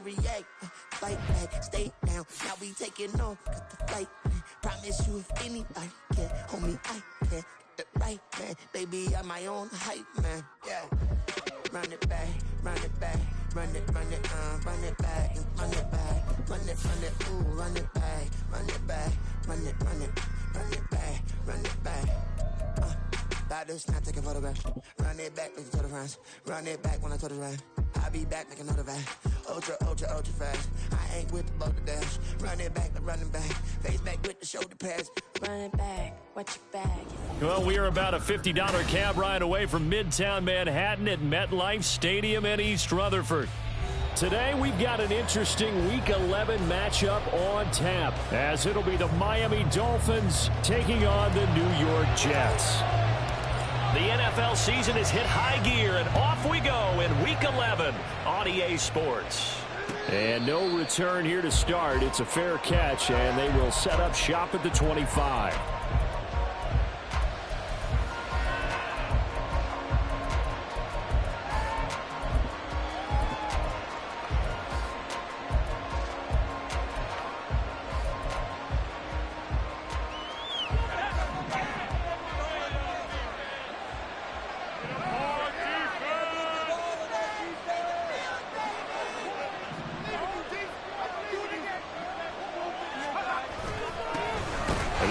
react. Fight back, stay down. Now we taking on, cause the fight. Promise you if anybody can, homie, I can. Get the right man, baby, I'm my own hype man. Yeah. Run it back, run it back, run it back, and run it back, run it, ooh, run it back, run it back, run it back, run it back. Like this, now take a photograph. Run it back, make it to the front. Run it back when I told it right. I'll be back, make another back. Ultra, ultra, ultra fast. I ain't with the boat to dash. Run it back, running back. Face back with the shoulder pads. Run it back, watch your back. Well, we are about a $50 cab ride away from Midtown Manhattan at MetLife Stadium in East Rutherford. Today, we've got an interesting Week 11 matchup on tap, as it'll be the Miami Dolphins taking on the New York Jets. The NFL season has hit high gear, and off we go in Week 11 on EA Sports. And no return here to start. It's a fair catch, and they will set up shop at the 25.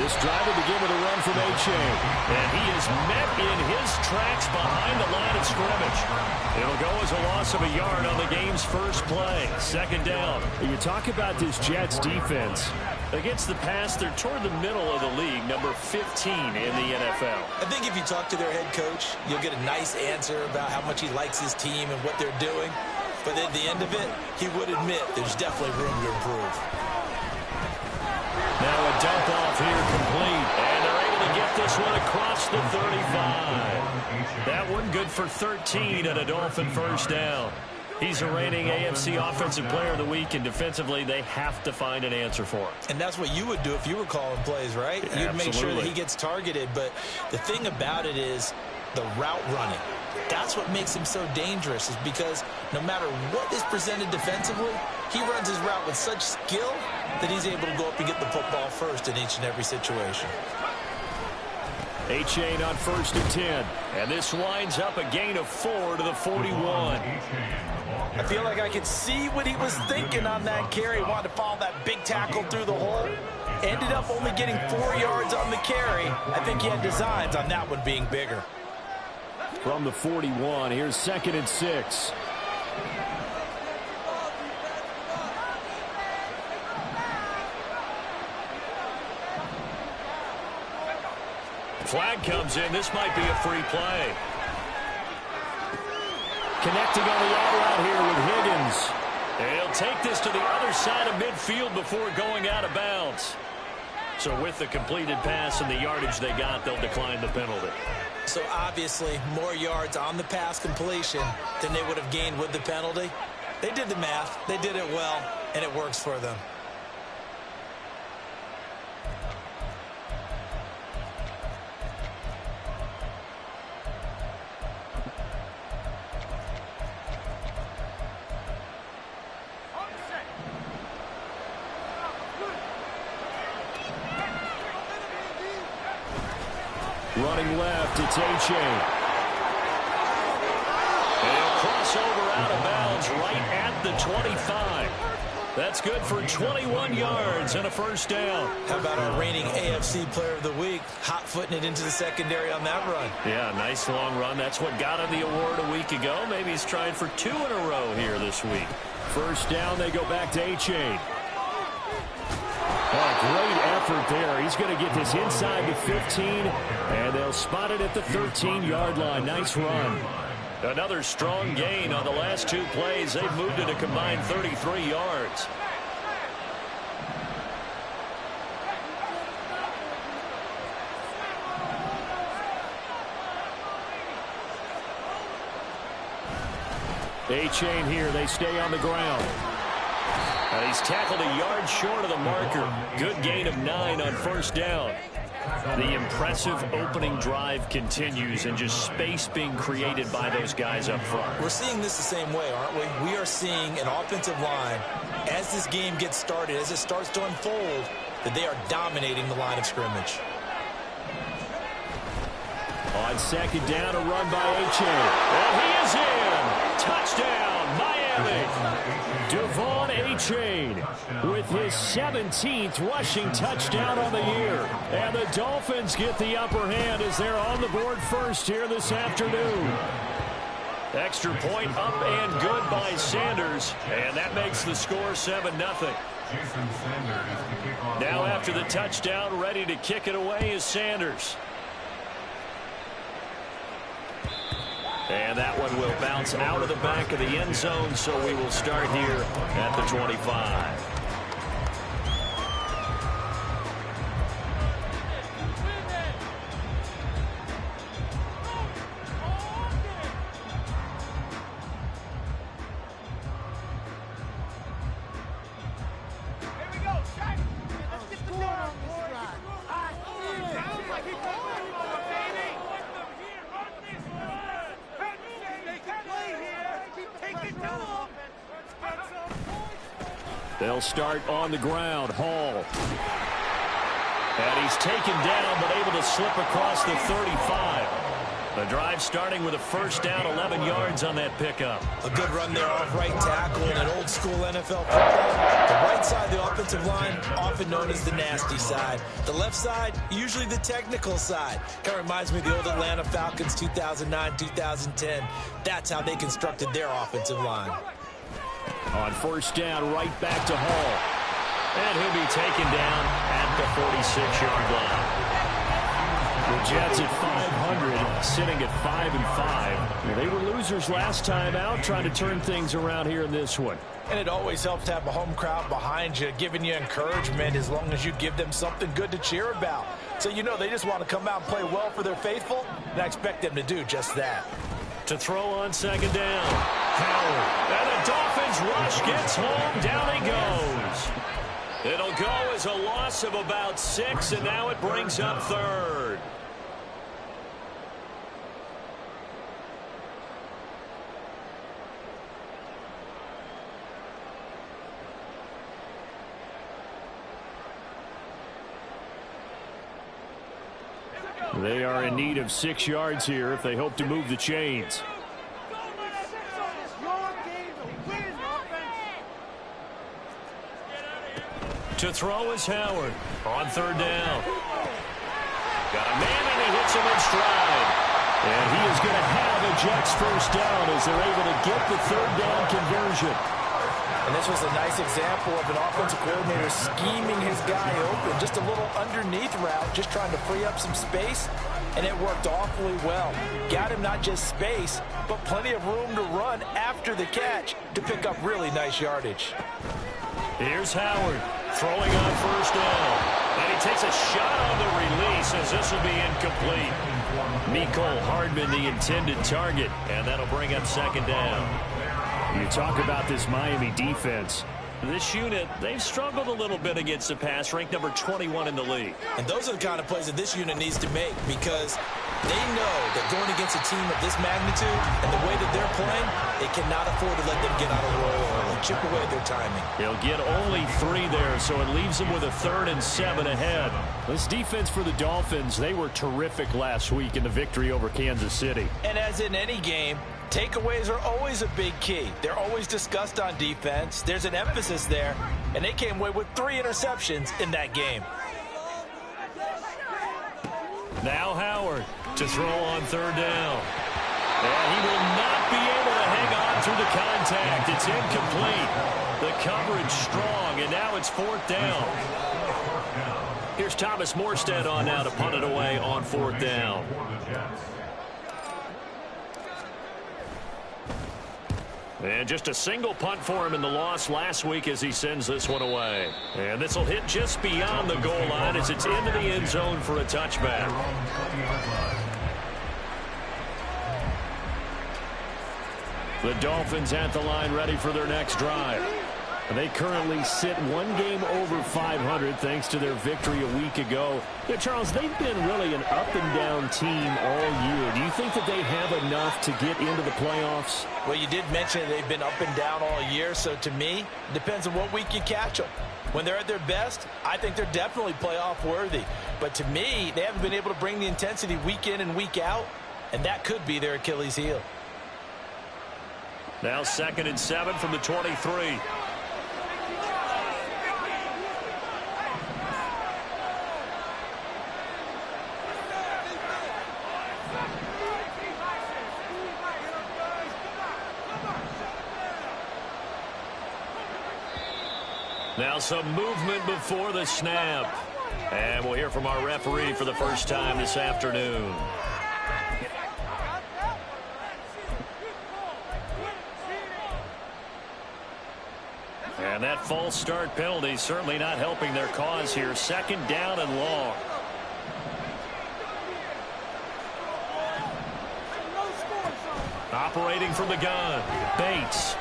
This drive will begin with a run from A-Chain. And he is met in his tracks behind the line of scrimmage. It'll go as a loss of a yard on the game's first play. Second down. You talk about this Jets defense. Against the pass, they're toward the middle of the league, number 15 in the NFL. I think if you talk to their head coach, you'll get a nice answer about how much he likes his team and what they're doing. But at the end of it, he would admit there's definitely room to improve. Now a dump off here complete, and they're able to get this one across the 35. That one good for 13 and a Dolphin first down. He's a reigning AFC Offensive Player of the Week, and defensively they have to find an answer for him. And that's what you would do if you were calling plays, right? Yeah, you'd make sure that he gets targeted, but the thing about it is the route running. That's what makes him so dangerous, is because no matter what is presented defensively, he runs his route with such skill that he's able to go up and get the football first in each and every situation. A-Chain on 1st and 10. And this winds up a gain of 4 to the 41. I feel like I could see what he was thinking on that carry. Wanted to follow that big tackle through the hole. Ended up only getting 4 yards on the carry. I think he had designs on that one being bigger. From the 41, here's 2nd and 6. Flag comes in. This might be a free play. Connecting on the out route here with Higgins. And he'll take this to the other side of midfield before going out of bounds. So with the completed pass and the yardage they got, they'll decline the penalty. So obviously more yards on the pass completion than they would have gained with the penalty. They did the math. They did it well, and it works for them. Running left, it's A-Chain. And he'll cross over out of bounds right at the 25. That's good for 21 yards and a first down. How about our reigning AFC Player of the Week, hot-footing it into the secondary on that run? Yeah, nice long run. That's what got him the award a week ago. Maybe he's trying for 2 in a row here this week. First down, they go back to A-Chain. Oh, great effort there. He's going to get this inside the 15, and they'll spot it at the 13-yard line. Nice run. Another strong gain on the last 2 plays. They've moved it a combined 33 yards. A-Chain here. They stay on the ground. And he's tackled a yard short of the marker. Good gain of 9 on first down. The impressive opening drive continues and just space being created by those guys up front. We're seeing this the same way, aren't we? We are seeing an offensive line, as this game gets started, as it starts to unfold, that they are dominating the line of scrimmage. On second down, a run by A-Chain. And he is in. Touchdown, Miami. Devon A-Chain with his 17th rushing touchdown on the year. And the Dolphins get the upper hand as they're on the board first here this afternoon. Extra point up and good by Sanders. And that makes the score 7-0. Now after the touchdown, ready to kick it away is Sanders. And that one will bounce out of the back of the end zone, so we will start here at the 25. They'll start on the ground. Hall. And he's taken down, but able to slip across the 35. The drive starting with a first down, 11 yards on that pickup. A good run there off right tackle in an old school NFL football. The right side of the offensive line, often known as the nasty side. The left side, usually the technical side. Kind of reminds me of the old Atlanta Falcons 2009-2010. That's how they constructed their offensive line. On first down, right back to Hall. And he'll be taken down at the 46-yard line. The Jets at 500, sitting at 5-5. They were losers last time out, trying to turn things around here in this one. And it always helps to have a home crowd behind you, giving you encouragement as long as you give them something good to cheer about. So you know they just want to come out and play well for their faithful, and I expect them to do just that. To throw on second down. Howard. And the Dolphins rush gets home. Down he goes. It'll go as a loss of about 6, and now it brings up third. They are in need of 6 yards here if they hope to move the chains. To throw is Howard on third down. Got a man and he hits him in stride. And he is going to have a Jets first down as they're able to get the third down conversion. And this was a nice example of an offensive coordinator scheming his guy open. Just a little underneath route, just trying to free up some space, and it worked awfully well. Got him not just space, but plenty of room to run after the catch to pick up really nice yardage. Here's Howard throwing on first down. And he takes a shot on the release as this will be incomplete. Mecole Hardman, the intended target, and that'll bring up second down. You talk about this Miami defense. This unit, they've struggled a little bit against the pass, ranked number 21 in the league. And those are the kind of plays that this unit needs to make because they know that going against a team of this magnitude and the way that they're playing, they cannot afford to let them get out of the roll early, chip away at their timing. They'll get only 3 there, so it leaves them with a 3rd and 7 ahead. This defense for the Dolphins, they were terrific last week in the victory over Kansas City. And as in any game, takeaways are always a big key. They're always discussed on defense. There's an emphasis there, and they came away with 3 interceptions in that game. Now Howard to throw on third down. And he will not be able to hang on through the contact. It's incomplete. The coverage strong, and now it's 4th down. Here's Thomas Morstead on now to punt it away on 4th down. And just a single punt for him in the loss last week as he sends this one away. And this will hit just beyond the goal line as it's into the end zone for a touchback. The Dolphins at the line ready for their next drive. They currently sit one game over 500 thanks to their victory a week ago. Yeah, Charles, they've been really an up-and-down team all year. Do you think that they have enough to get into the playoffs? Well, you did mention they've been up and down all year, so to me, it depends on what week you catch them. When they're at their best, I think they're definitely playoff worthy. But to me, they haven't been able to bring the intensity week in and week out, and that could be their Achilles heel. Now 2nd and 7 from the 23. Now some movement before the snap. And we'll hear from our referee for the first time this afternoon. And that false start penalty certainly not helping their cause here. 2nd down and long. Operating from the gun. Bates.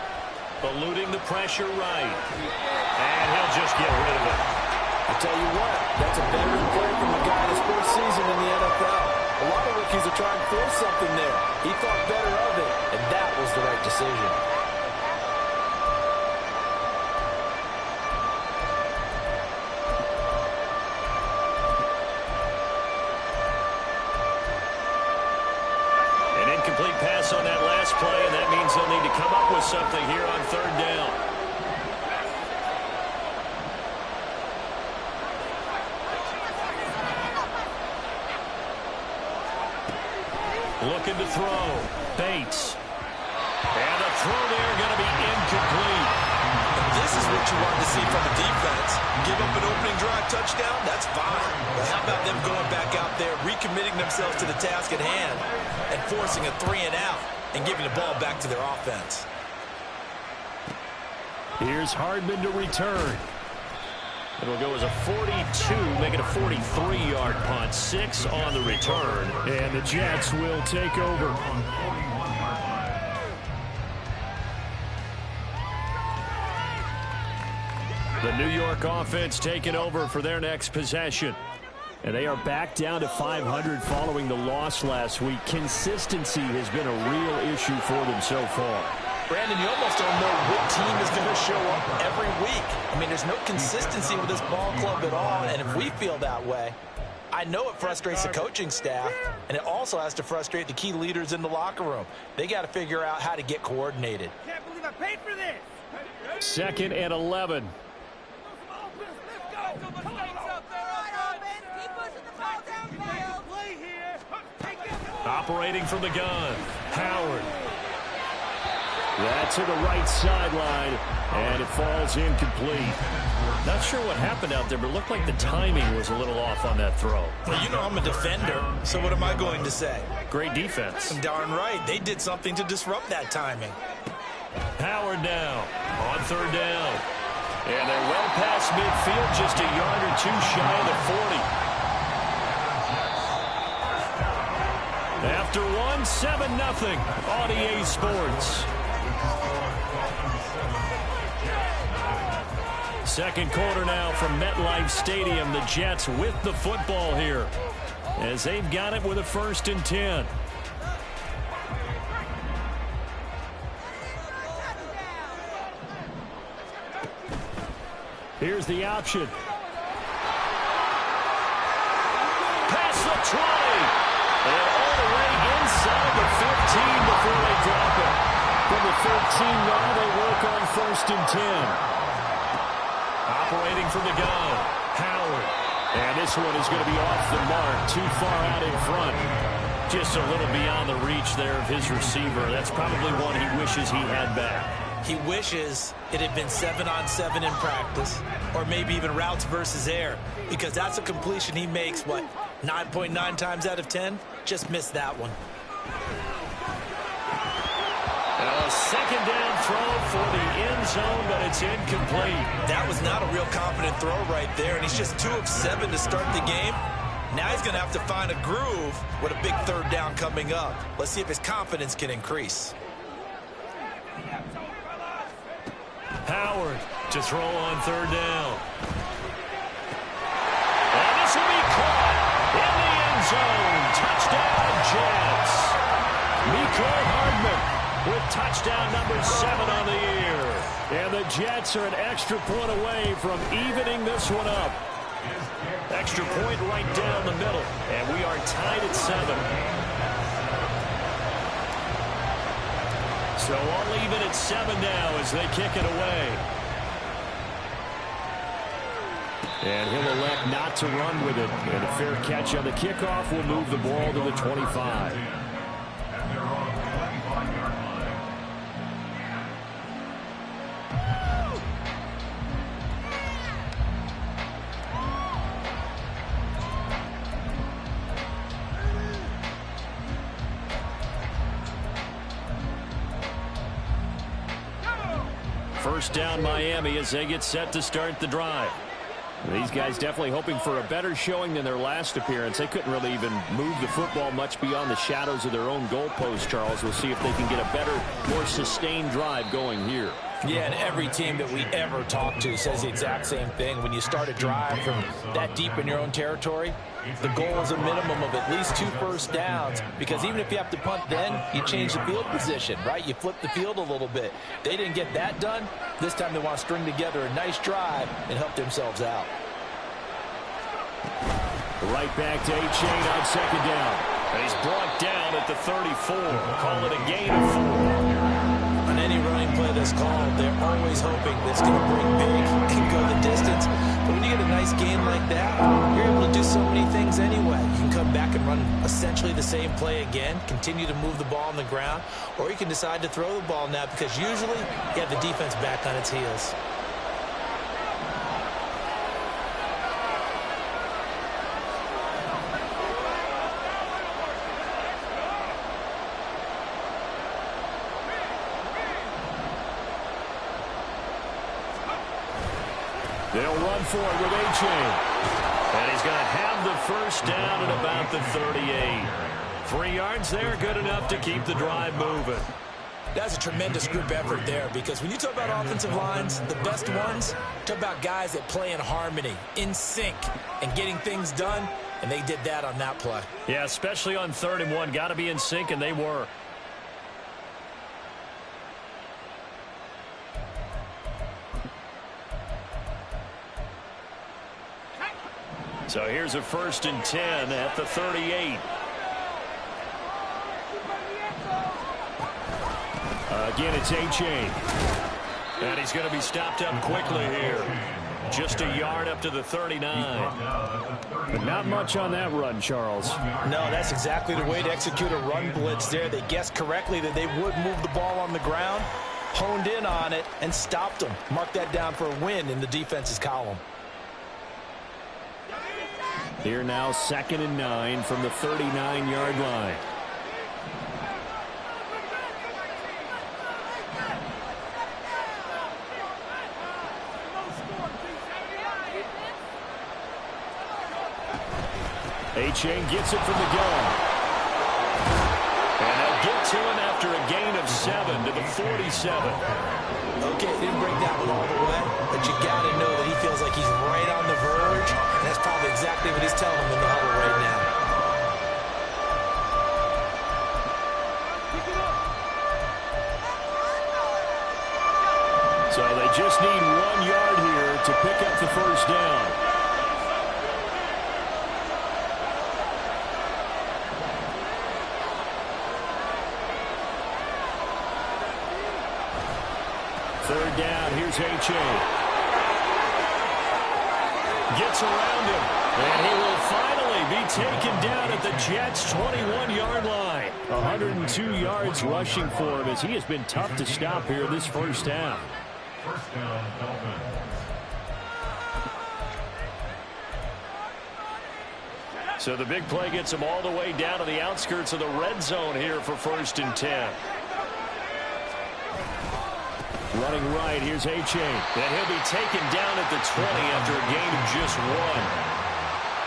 Eluding the pressure right. And he'll just get rid of it. I tell you what, that's a veteran play from the guy in his first season in the NFL. A lot of rookies are trying to force something there. He thought better of it, and that was the right decision. An incomplete pass on that last play, and that means they'll need to come up with something here on 3rd down. Looking to throw. Bates. And the throw there going to be incomplete. This is what you want to see from the defense. Give up an opening drive touchdown, that's fine. But how about them going back out there, recommitting themselves to the task at hand, and forcing a 3 and out, and giving the ball back to their offense. Here's Hardman to return. It'll go as a 42, make it a 43-yard punt. 6 on the return. And the Jets will take over. The New York offense taking over for their next possession. And they are back down to 500 following the loss last week. Consistency has been a real issue for them so far. Brandon, you almost don't know what team is going to show up every week. I mean, there's no consistency with this ball club at all, and if we feel that way, I know it frustrates the coaching staff, and it also has to frustrate the key leaders in the locker room. They got to figure out how to get coordinated. Can't believe I paid for this. 2nd and 11. Operating from the gun. Howard. That's to the right sideline, and it falls incomplete. Not sure what happened out there, but it looked like the timing was a little off on that throw. Well, you know I'm a defender, so what am I going to say? Great defense. Darn right. They did something to disrupt that timing. Howard now on 3rd down. And they're well past midfield, just a yard or two shy of the 40. After 7-0 on EA Sports. 2nd quarter now from MetLife Stadium. The Jets with the football here as they've got it with a 1st and 10. Here's the option. Past the 20. And all the way inside the 15 before they drop it. From the 13 now they work on 1st and 10. Operating from the gun, Howard. And this one is going to be off the mark, too far out in front. Just a little beyond the reach there of his receiver. That's probably one he wishes he had back. He wishes it had been 7-on-7 in practice, or maybe even routes versus air, because that's a completion he makes, 9.9 times out of 10? Just missed that one. A 2nd down throw for the end zone, but it's incomplete. That was not a real confident throw right there, and he's just 2 of 7 to start the game. Now he's going to have to find a groove with a big 3rd down coming up. Let's see if his confidence can increase. Howard to throw on third down. And this will be caught in the end zone. Touchdown, Jets. Mecole Hardman with touchdown number 7 on the year. And the Jets are an extra point away from evening this one up. Extra point right down the middle. And we are tied at 7. So all even at 7 now as they kick it away. And he'll elect not to run with it. And a fair catch on the kickoff will move the ball to the 25. First down Miami as they get set to start the drive. These guys definitely hoping for a better showing than their last appearance. They couldn't really even move the football much beyond the shadows of their own goalpost, Charles. We'll see if they can get a better, more sustained drive going here. Yeah, and every team that we ever talk to says the exact same thing. When you start a drive from that deep in your own territory, the goal is a minimum of at least 2 first downs, because even if you have to punt then, you change the field position, right? You flip the field a little bit. They didn't get that done. This time they want to string together a nice drive and help themselves out. Right back to A-Chain on second down. And he's brought down at the 34. Call it a gain of 4. On any running play that's called, they're always hoping that it's going to bring big, can go the distance. But when you get a nice gain like that, you're able to do so many things anyway. You can come back and run essentially the same play again, continue to move the ball on the ground, or you can decide to throw the ball now because usually you have the defense back on its heels. They'll run for it with A-Chain. And he's going to have the first down at about the 38. 3 yards there, good enough to keep the drive moving. That's a tremendous group effort there, because when you talk about offensive lines, the best ones, talk about guys that play in harmony, in sync, and getting things done, and they did that on that play. Yeah, especially on 3rd and 1. Got to be in sync, and they were. So here's a 1st and 10 at the 38. Again, it's A-Chain. And he's going to be stopped up quickly here. Just a yard up to the 39. But not much on that run, Charles. No, that's exactly the way to execute a run blitz there. They guessed correctly that they would move the ball on the ground, honed in on it, and stopped them. Mark that down for a win in the defense's column. Here now, 2nd and 9 from the 39-yard line. A-Chain gets it from the gun. And they'll get to him after a gain of 7 to the 47. Okay, didn't break that one all the way, but you got to know that he feels like he's right on the verge, and that's probably exactly what he's telling them in the huddle right now. So they just need 1 yard here to pick up the first down. Third down, here's A-Chain. Gets around him, and he will finally be taken down at the Jets' 21-yard line. 102 yards rushing for him as he has been tough to stop here this first half. First down, Dolphins. So the big play gets him all the way down to the outskirts of the red zone here for 1st and 10. Running right, here's A-Chain. And he'll be taken down at the 20 after a gain of just 1.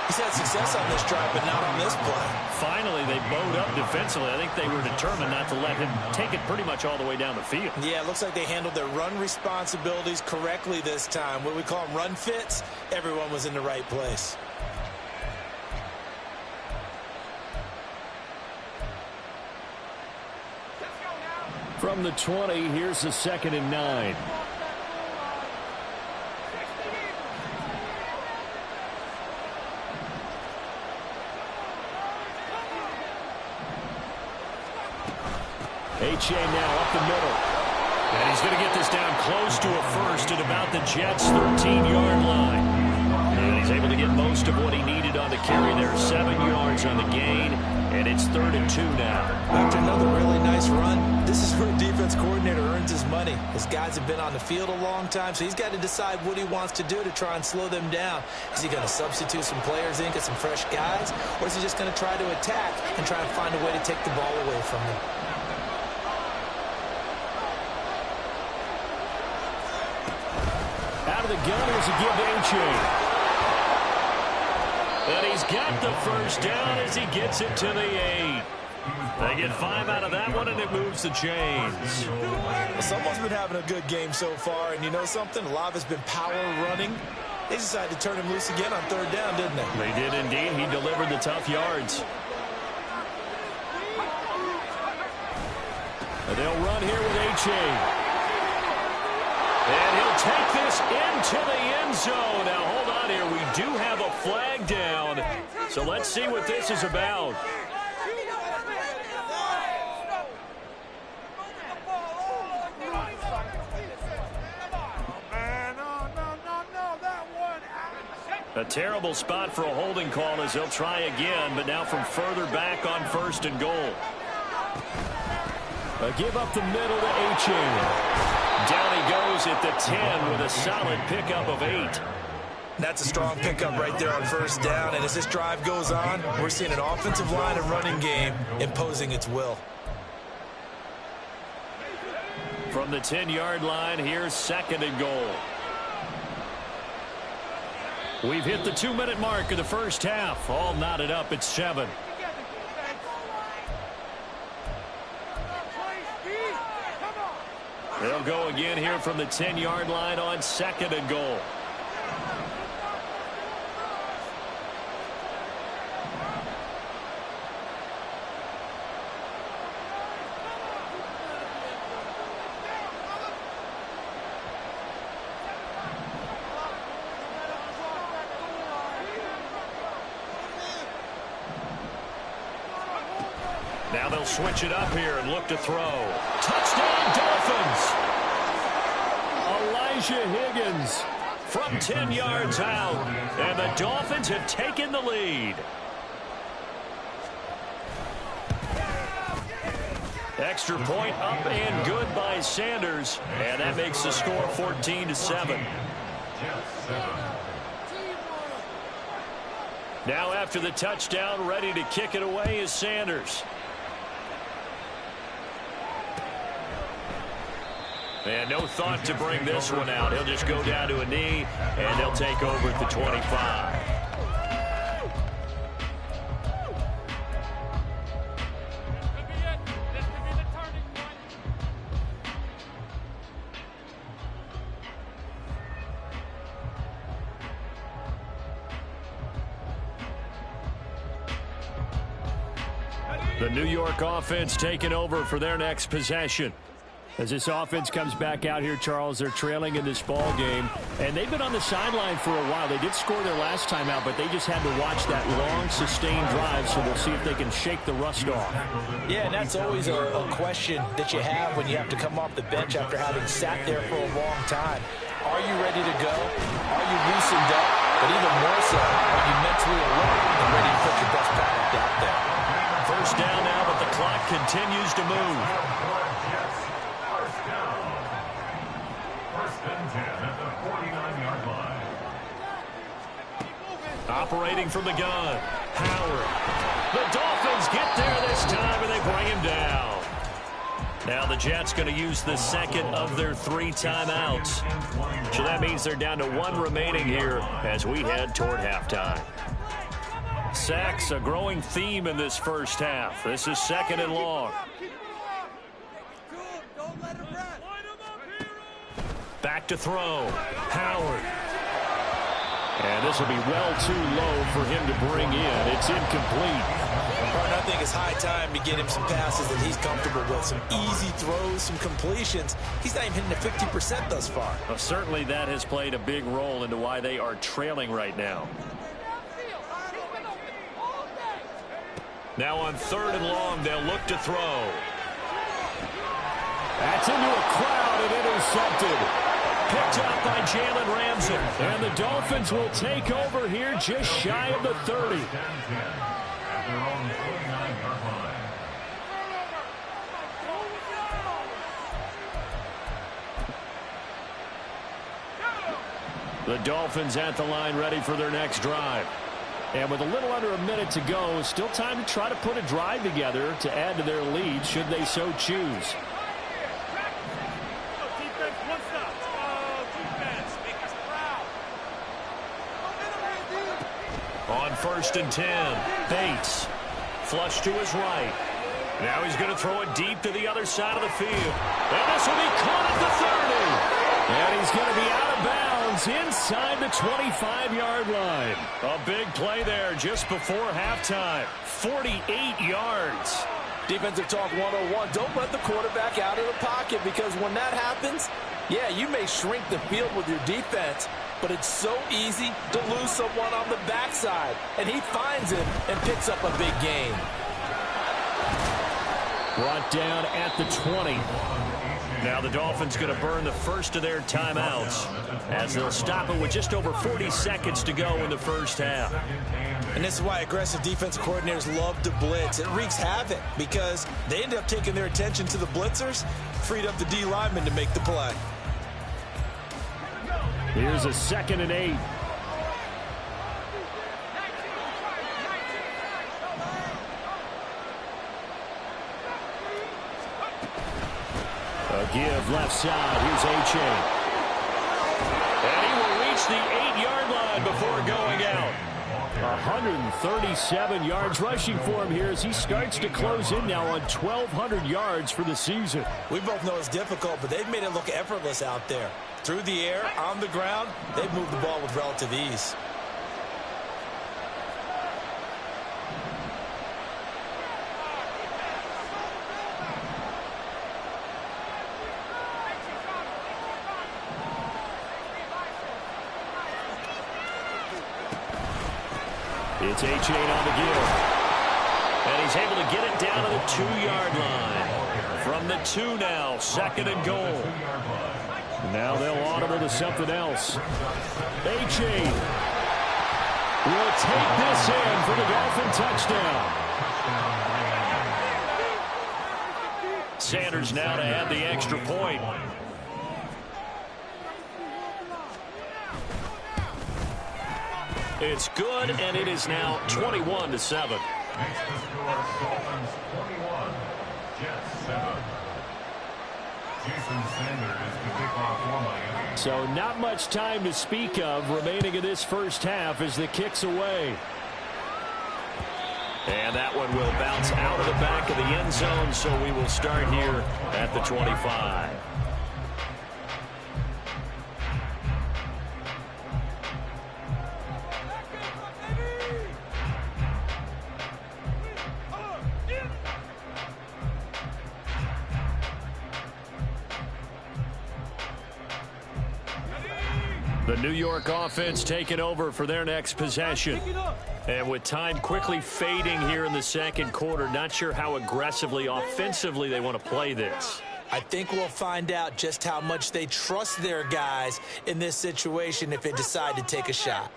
He's had success on this drive, but not on this play. Finally, they bowed up defensively. I think they were determined not to let him take it pretty much all the way down the field. Yeah, it looks like they handled their run responsibilities correctly this time. What we call them run fits, everyone was in the right place. From the 20, here's the 2nd and 9. H.A. now up the middle. And he's going to get this down close to a first at about the Jets' 13-yard line. And he's able to get most of what he needed on the carry there. 7 yards on the gain, and it's 3rd and 2 now. After another really nice run, this is where a defense coordinator earns his money. His guys have been on the field a long time, so he's got to decide what he wants to do to try and slow them down. Is he going to substitute some players in, get some fresh guys, or is he just going to try to attack and try and find a way to take the ball away from them? Out of the gun, here's a give to H.A. And he's got the first down as he gets it to the 8. They get 5 out of that one, and it moves the chains. Well, someone's been having a good game so far, and you know something? A lot of it's been power running. They decided to turn him loose again on 3rd down, didn't they? They did indeed. He delivered the tough yards. And they'll run here with H.A. And he'll take this into the end zone. Now, hold on here. We do have a flag down. So let's see what this is about. A terrible spot for a holding call as they'll try again, but now from further back on 1st and goal. A give up the middle to H.A. Down he goes at the 10 with a solid pickup of 8. That's a strong pickup right there on 1st down, and as this drive goes on, we're seeing an offensive line and running game imposing its will. From the 10-yard line, here's 2nd and goal. We've hit the 2-minute mark of the first half. All knotted up at 7. They'll go again here from the 10-yard line on 2nd and goal. Now they'll switch it up here and look to throw. Touchdown, Dolphins! Elijah Higgins from 10 yards out. And the Dolphins have taken the lead. Extra point up and good by Sanders. And that makes the score 14-7. Now after the touchdown, ready to kick it away is Sanders. And no thought to bring this one out. He'll just go down to a knee, and they'll take over at the 25. The New York offense taking over for their next possession. As this offense comes back out here, Charles, they're trailing in this ball game, and they've been on the sideline for a while. They did score their last time out, but they just had to watch that long, sustained drive, so we'll see if they can shake the rust off. Yeah, and that's always a question that you have when you have to come off the bench after having sat there for a long time. Are you ready to go? Are you loosened up? But even more so, are you mentally alert and ready to put your best product out there? First down now, but the clock continues to move. Operating from the gun, Howard. The Dolphins get there this time, and they bring him down. Now the Jets going to use the second of their 3 timeouts. So that means they're down to 1 remaining here as we head toward halftime. Sacks, a growing theme in this first half. This is 2nd and long. Back to throw. Howard. And this will be well too low for him to bring in. It's incomplete. I think it's high time to get him some passes that he's comfortable with. Some easy throws, some completions. He's not even hitting the 50% thus far. Well, certainly that has played a big role into why they are trailing right now. Now on 3rd and long, they'll look to throw. That's into a crowd and intercepted. Picked up by Jalen Ramsey. And the Dolphins will take over here just shy of the 30. The Dolphins at the line ready for their next drive. And with a little under a minute to go, still time to try to put a drive together to add to their lead should they so choose. On 1st and 10, Bates. Flush to his right. Now he's going to throw it deep to the other side of the field. And this will be caught at the 30. And he's going to be out of bounds inside the 25-yard line. A big play there just before halftime. 48 yards. Defensive talk 101. Don't let the quarterback out of the pocket, because when that happens, yeah, you may shrink the field with your defense, but it's so easy to lose someone on the backside. And he finds him and picks up a big gain. Brought down at the 20. Now the Dolphins going to burn the first of their timeouts as they'll stop it with just over 40 seconds to go in the first half. And this is why aggressive defensive coordinators love to blitz. It wreaks havoc because they end up taking their attention to the blitzers, freed up the D lineman to make the play. Here's a 2nd and 8. A give left side. Here's A-Chain. And he will reach the 8-yard line before going out. 137 yards rushing for him here as he starts to close in now on 1,200 yards for the season. We both know it's difficult, but they've made it look effortless out there. Through the air, on the ground, they've moved the ball with relative ease. It's A-Chain on the give. And he's able to get it down to the 2-yard line. From the 2 now, 2nd and goal. Now they'll audible to something else. A-Chain will take this in for the Dolphin touchdown. Sanders now to add the extra point. It's good, and it is now 21-7. Makes the score Dolphins 21, Jets 7. Jason Sanders to kick off for Miami. So not much time to speak of remaining in this first half as the kick's away. And that one will bounce out of the back of the end zone, so we will start here at the 25. The New York offense taking over for their next possession. And with time quickly fading here in the second quarter, not sure how aggressively, offensively they want to play this. I think we'll find out just how much they trust their guys in this situation if they decide to take a shot.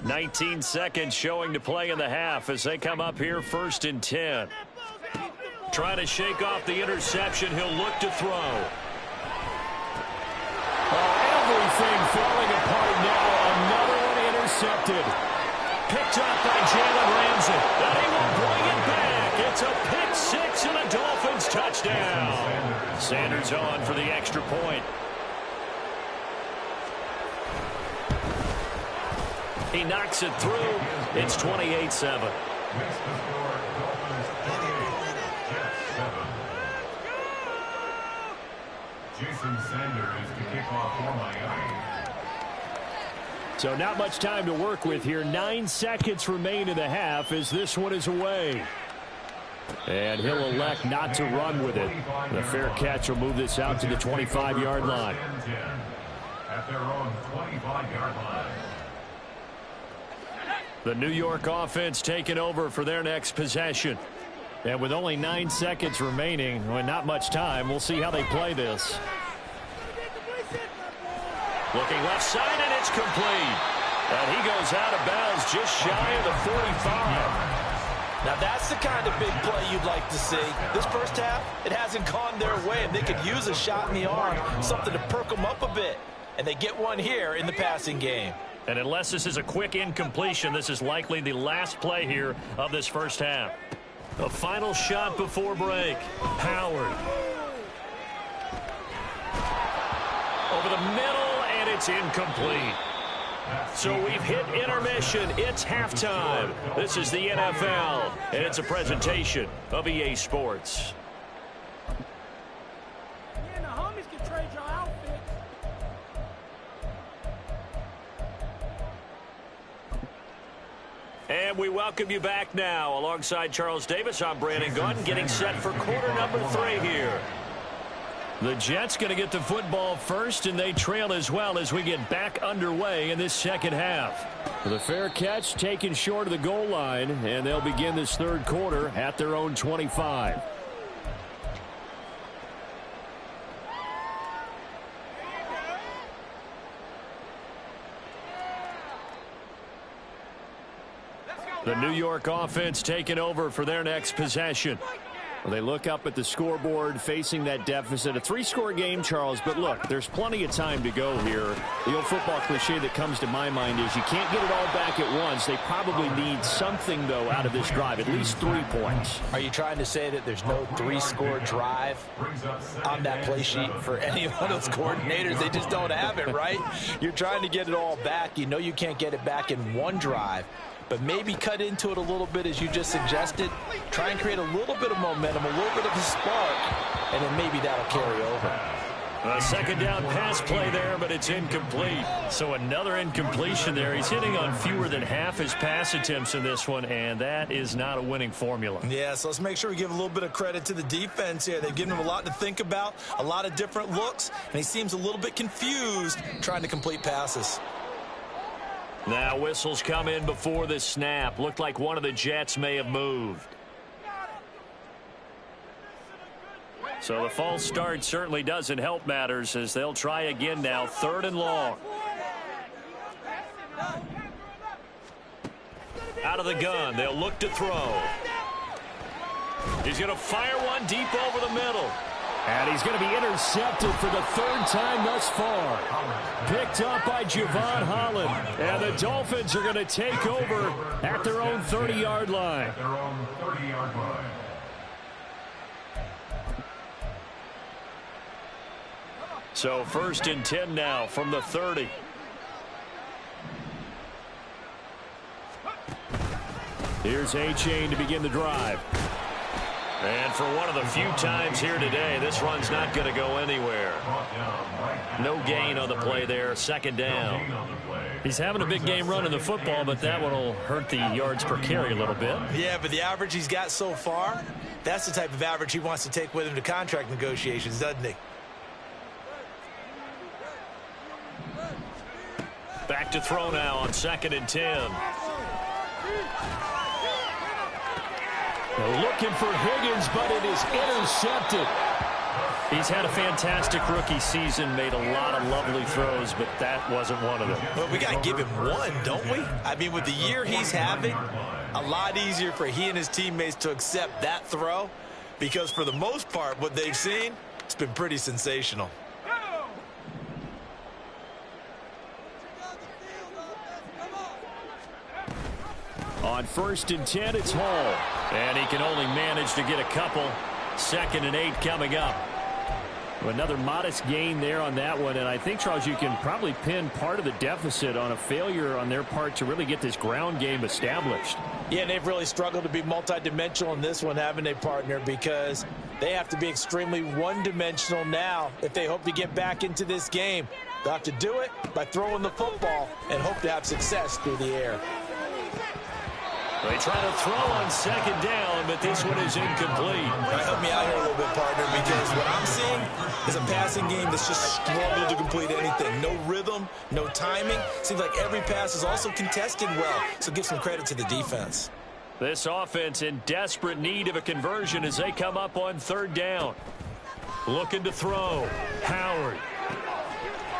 19 seconds showing to play in the half as they come up here 1st and 10. Trying to shake off the interception. He'll look to throw. Everything falling apart now. Another one intercepted. Picked up by Jalen Ramsey. And he will bring it back. It's a pick six and a Dolphins touchdown. Sanders on for the extra point. He knocks it through. It's 28-7. Makes the score Dolphins 28, Jets 7. Jason Sanders to kick off for Miami. So not much time to work with here. 9 seconds remain in the half as this one is away. And he'll elect not to run with it. The fair catch will move this out to the 25-yard line. At their own 25-yard line. The New York offense taking over for their next possession. And with only 9 seconds remaining, and not much time, we'll see how they play this. Looking left side, and it's complete. And he goes out of bounds just shy of the 45. Now that's the kind of big play you'd like to see. This first half, it hasn't gone their way, and they could use a shot in the arm, something to perk them up a bit. And they get one here in the passing game. And unless this is a quick incompletion, this is likely the last play here of this first half. The final shot before break. Howard. Over the middle, and it's incomplete. So we've hit intermission. It's halftime. This is the NFL, and it's a presentation of EA Sports. Man, the homies can trade your outfit. And we welcome you back now. Alongside Charles Davis, I'm Brandon Gunn, getting set for quarter number 3 here. The Jets going to get the football first, and they trail as well as we get back underway in this second half. The fair catch taken short of the goal line, and they'll begin this third quarter at their own 25. The New York offense taking over for their next possession. Well, they look up at the scoreboard facing that deficit. A 3-score game, Charles, but look, there's plenty of time to go here. The old football cliche that comes to my mind is you can't get it all back at once. They probably need something, though, out of this drive, at least 3 points. Are you trying to say that there's no 3-score drive on that play sheet for any one of those coordinators? They just don't have it, right? You're trying to get it all back. You know you can't get it back in one drive. But maybe cut into it a little bit as you just suggested. Try and create a little bit of momentum, a little bit of a spark, and then maybe that'll carry over. A second down pass play there, but it's incomplete. So another incompletion there. He's hitting on fewer than half his pass attempts in this one, and that is not a winning formula. Yeah, so let's make sure we give a little bit of credit to the defense here. They've given him a lot to think about, a lot of different looks, and he seems a little bit confused trying to complete passes. Now whistles come in before the snap. Looked like one of the Jets may have moved. So the false start certainly doesn't help matters as they'll try again now. 3rd and long. Out of the gun. They'll look to throw. He's going to fire one deep over the middle. And he's going to be intercepted for the 3rd time thus far. Picked up by Javon Holland. And the Dolphins are going to take over at their own 30-yard line. At their own 30-yard line. So 1st and 10 now from the 30. Here's A-Chain to begin the drive. And for one of the few times here today, this run's not going to go anywhere. No gain on the play there, 2nd down. He's having a big game running the football, but that one will hurt the yards per carry a little bit. Yeah, but the average he's got so far, that's the type of average he wants to take with him to contract negotiations, doesn't he? Back to throw now on 2nd and 10. Looking for Higgins, but it is intercepted. He's had a fantastic rookie season, made a lot of lovely throws, but that wasn't one of them. But we got to give him one, don't we? I mean, with the year he's having, a lot easier for he and his teammates to accept that throw because for the most part, what they've seen, it's been pretty sensational. On 1st and 10, it's Hall. And he can only manage to get a couple. 2nd and 8 coming up. Another modest gain there on that one, and I think, Charles, you can probably pin part of the deficit on a failure on their part to really get this ground game established. Yeah, and they've really struggled to be multidimensional in this one, haven't they, partner? Because they have to be extremely one-dimensional now if they hope to get back into this game. They'll have to do it by throwing the football and hope to have success through the air. They try to throw on second down, but this one is incomplete. Help me out here a little bit, partner, because what I'm seeing is a passing game that's just struggled to complete anything. No rhythm, no timing. Seems like every pass is also contested well, so give some credit to the defense. This offense in desperate need of a conversion as they come up on third down. Looking to throw. Howard.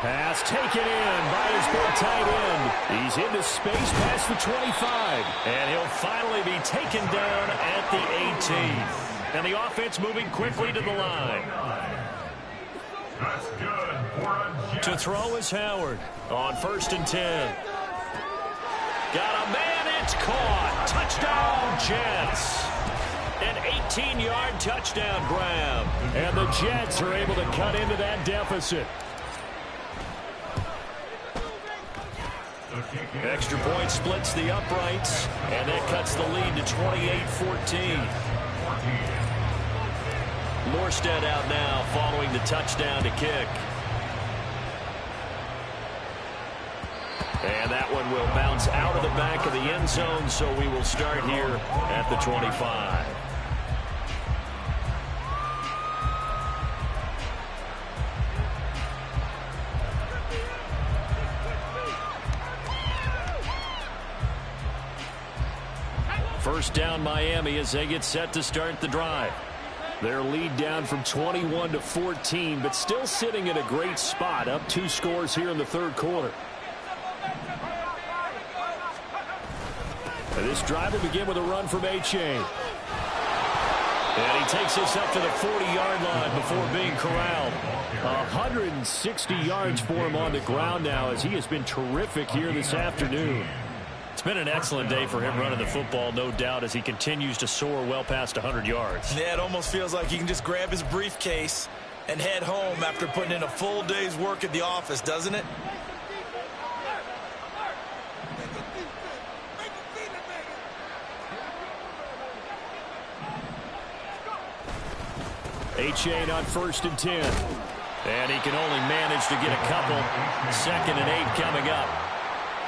Pass taken in by his big tight end. He's into space past the 25. And he'll finally be taken down at the 18. And the offense moving quickly to the line. That's good. To throw is Howard on 1st and 10. Got a man, it's caught. Touchdown, Jets. An 18-yard touchdown grab. And the Jets are able to cut into that deficit. Extra point splits the uprights, and that cuts the lead to 28-14. Morstead out now following the touchdown to kick. And that one will bounce out of the back of the end zone, so we will start here at the 25. First down Miami as they get set to start the drive. Their lead down from 21 to 14, but still sitting in a great spot, up 2 scores here in the third quarter. And this drive will begin with a run from A-Chain. And he takes this up to the 40-yard line before being corralled. 160 yards for him on the ground now as he has been terrific here this afternoon. It's been an excellent day for him running the football, no doubt, as he continues to soar well past 100 yards. Yeah, it almost feels like he can just grab his briefcase and head home after putting in a full day's work at the office, doesn't it? A-Chain on 1st and 10. And he can only manage to get a couple. 2nd and 8 coming up.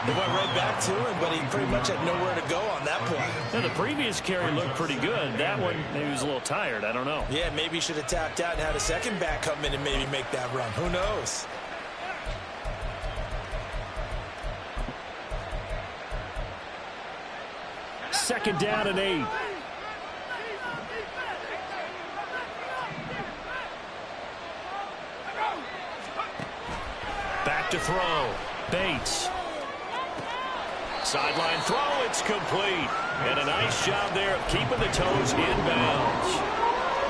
They went right back to him, but he pretty much had nowhere to go on that play. Now, the previous carry looked pretty good. That one, maybe he was a little tired. I don't know. Yeah, maybe he should have tapped out and had a second back come in and maybe make that run. Who knows? Second down and 8. Back to throw. Bates. Sideline throw, it's complete. And a nice job there of keeping the toes in bounds.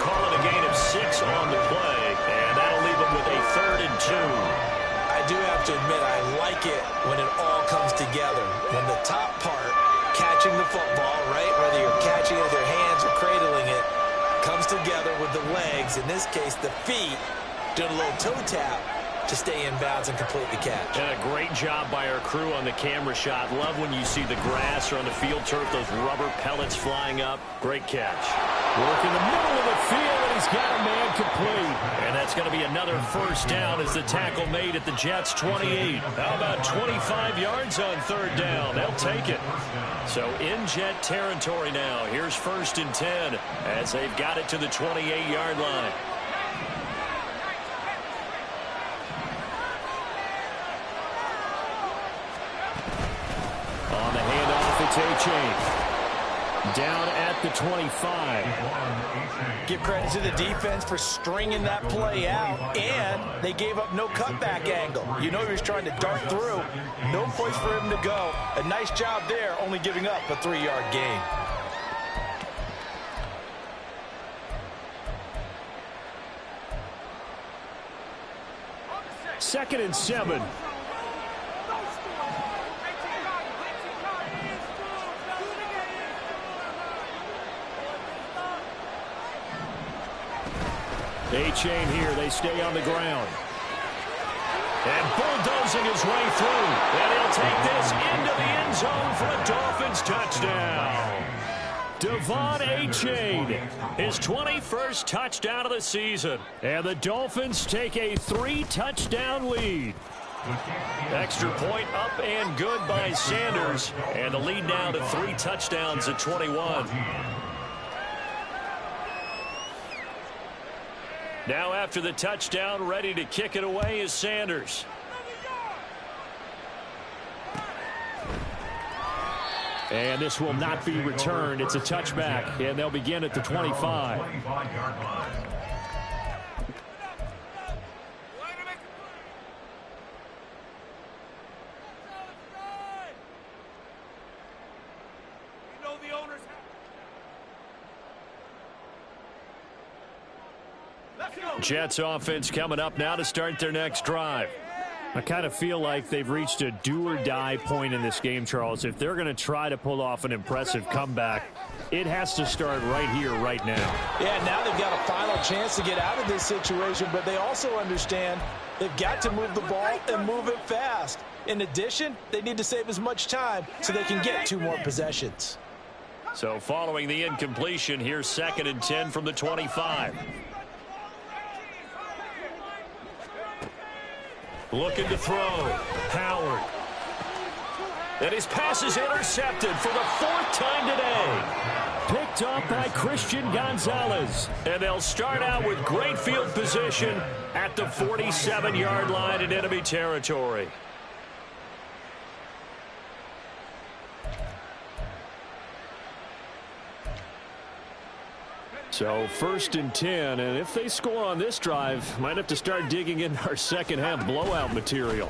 Calling a gain of 6 on the play, and that'll leave him with a 3rd and 2. I do have to admit, I like it when it all comes together. When the top part, catching the football, right, whether you're catching it with your hands or cradling it, comes together with the legs, in this case the feet, doing a little toe tap to stay in bounds and complete the catch. And a great job by our crew on the camera shot. Love when you see the grass or on the field turf, those rubber pellets flying up. Great catch. Work in the middle of the field, and he's got a man complete. And that's going to be another 1st down as the tackle made at the Jets' 28. How about 25 yards on 3rd down? They'll take it. So in Jet territory now. Here's 1st and 10 as they've got it to the 28-yard line. On the handoff, it's A-Chain. Down at the 25. Give credit to the defense for stringing that play out, and they gave up no cutback angle. You know he was trying to dart through. No place for him to go. A nice job there, only giving up a 3-yard gain. Second and 7. A-chain here. They stay on the ground. And bulldozing his way through. And he'll take this into the end zone for a Dolphins touchdown. Devon A-chain, his 21st touchdown of the season. And the Dolphins take a 3-touchdown lead. Extra point up and good by Sanders. And the lead now to 3 touchdowns at 21. Now after the touchdown, ready to kick it away is Sanders. And this will not be returned. It's a touchback, and they'll begin at the 25. Jets offense coming up now to start their next drive. I kind of feel like they've reached a do-or-die point in this game, Charles. If they're going to try to pull off an impressive comeback, it has to start right here, right now. Yeah, now they've got a final chance to get out of this situation, but they also understand they've got to move the ball and move it fast. In addition, they need to save as much time so they can get 2 more possessions. So following the incompletion, here's 2nd and 10 from the 25. Looking to throw. Howard. And his pass is intercepted for the 4th time today. Picked up by Christian Gonzalez. And they'll start out with great field position at the 47-yard line in enemy territory. So 1st and 10, and if they score on this drive, might have to start digging in our second half blowout material.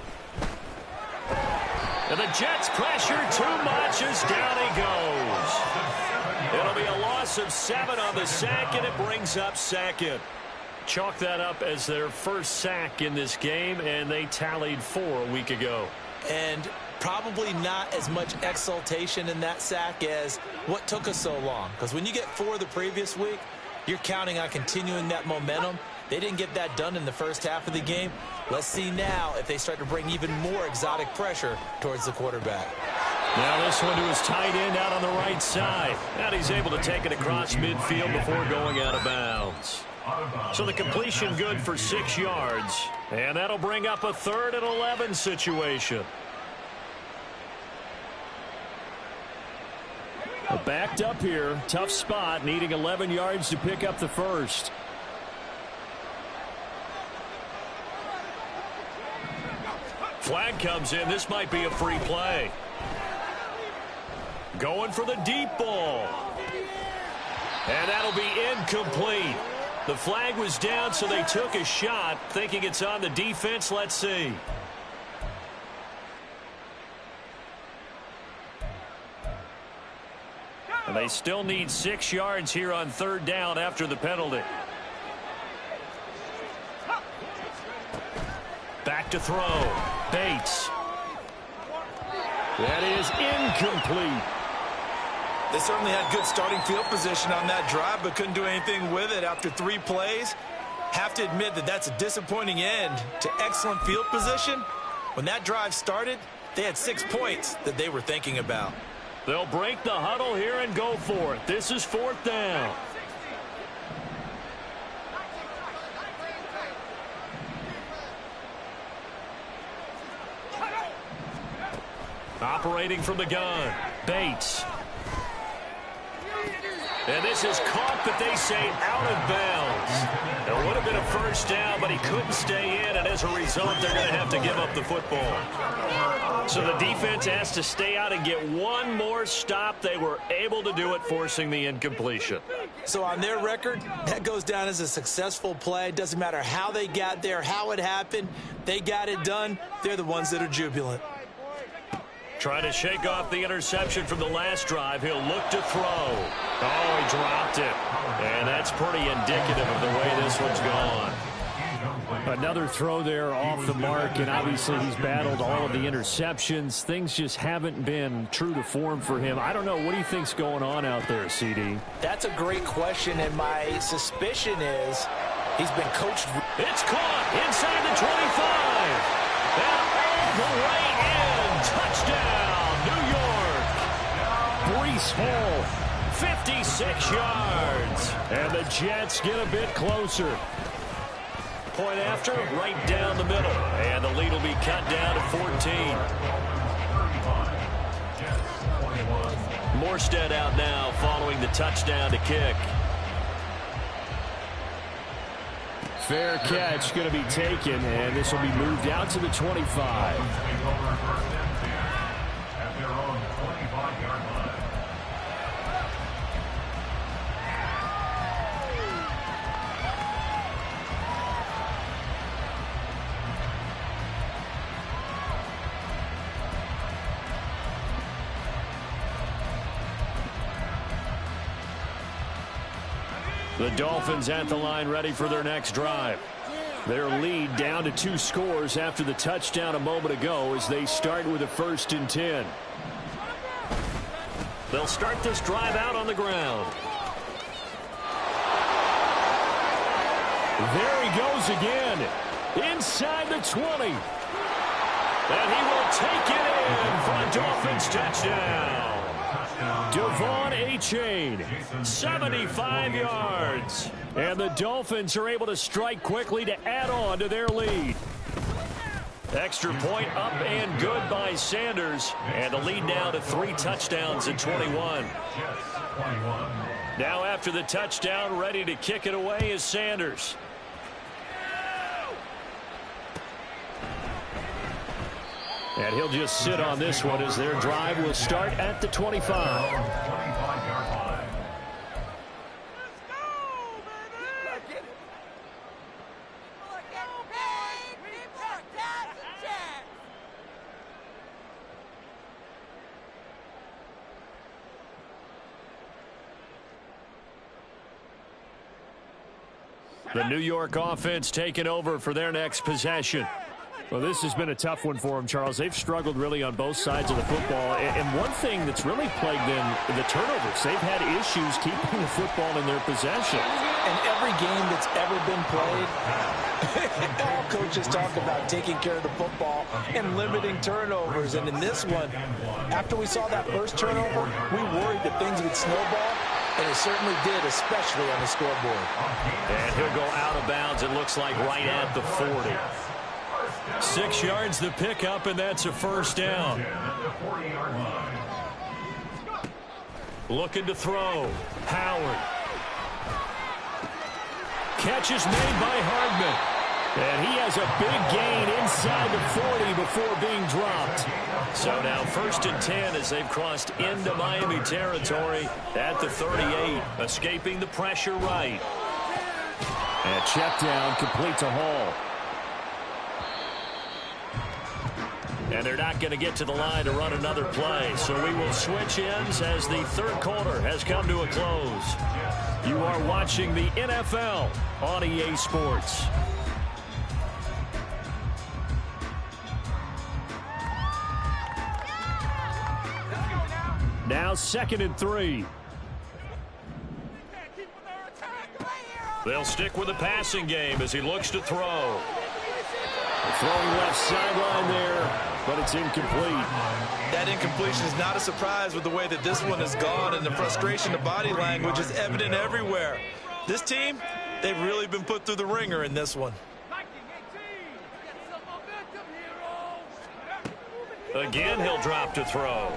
And the Jets pressure too much as down he goes. It'll be a loss of 7 on the sack, and it brings up 2nd. Chalk that up as their first sack in this game, and they tallied 4 a week ago. And probably not as much exultation in that sack as what took us so long. Because when you get 4 the previous week, you're counting on continuing that momentum. They didn't get that done in the first half of the game. Let's see now if they start to bring even more exotic pressure towards the quarterback. Now this one to his tight end out on the right side. And he's able to take it across midfield before going out of bounds. So the completion good for 6 yards. And that'll bring up a 3rd and 11 situation. Backed up here. Tough spot. Needing 11 yards to pick up the first. Flag comes in. This might be a free play. Going for the deep ball. And that'll be incomplete. The flag was down, so they took a shot, thinking it's on the defense. Let's see. And they still need 6 yards here on 3rd down after the penalty. Back to throw. Bates. That is incomplete. They certainly had good starting field position on that drive, but couldn't do anything with it after 3 plays. Have to admit that that's a disappointing end to excellent field position. When that drive started, they had 6 points that they were thinking about. They'll break the huddle here and go for it. This is 4th down. Operating from the gun. Bates. And this is caught, but they say out of bounds. It would have been a first down, but he couldn't stay in, and as a result, they're going to have to give up the football. So the defense has to stay out and get one more stop. They were able to do it, forcing the incompletion. So on their record, that goes down as a successful play. Doesn't matter how they got there, how it happened. They got it done. They're the ones that are jubilant. Trying to shake off the interception from the last drive. He'll look to throw. Oh, he dropped it. And that's pretty indicative of the way this one's gone. Another throw there off the mark, and obviously he's battled all of the interceptions. Things just haven't been true to form for him. I don't know. What do you think's going on out there, CD? That's a great question, and my suspicion is He's been coached. It's caught inside the 25. And all the way in. Touchdown, New York. Breece Hall, 56 yards. And the Jets get a bit closer. Point after, right down the middle. And the lead will be cut down to 14. Morstead out now following the touchdown to kick. Fair catch going to be taken, and this will be moved out to the 25. At their own 25-yard line. The Dolphins at the line ready for their next drive. Their lead down to 2 scores after the touchdown a moment ago as they start with a 1st and 10. They'll start this drive out on the ground. There he goes again. Inside the 20. And he will take it in for a Dolphins touchdown. Devon Achane, 75 yards. And the Dolphins are able to strike quickly to add on to their lead. Extra point up and good by Sanders. And the lead now to 3 touchdowns in 21. Now after the touchdown, ready to kick it away is Sanders. And he'll just sit on this one as their drive will start at the 25. The New York offense taking over for their next possession. Well, this has been a tough one for them, Charles. They've struggled really on both sides of the football. And one thing that's really plagued them, the turnovers. They've had issues keeping the football in their possession. And every game that's ever been played, all coaches talk about taking care of the football and limiting turnovers. And in this one, after we saw that first turnover, we worried that things would snowball. And it certainly did, especially on the scoreboard. And he'll go out of bounds, it looks like, right at the 40. 6 yards the pickup, and that's a 1st down. Looking to throw. Howard. Catch is made by Hardman. And he has a big gain inside the 40 before being dropped. So now 1st and 10 as they've crossed into Miami territory at the 38, escaping the pressure right. And check down complete to Hall. And they're not going to get to the line to run another play. So we will switch ends as the 3rd quarter has come to a close. You are watching the NFL on EA Sports. Now 2nd and 3. They'll stick with the passing game as he looks to throw. Throwing left sideline there, but it's incomplete. That incompletion is not a surprise with the way that this one has gone, and the frustration, the body language is evident everywhere. This team, they've really been put through the ringer in this one. Again, he'll drop to throw.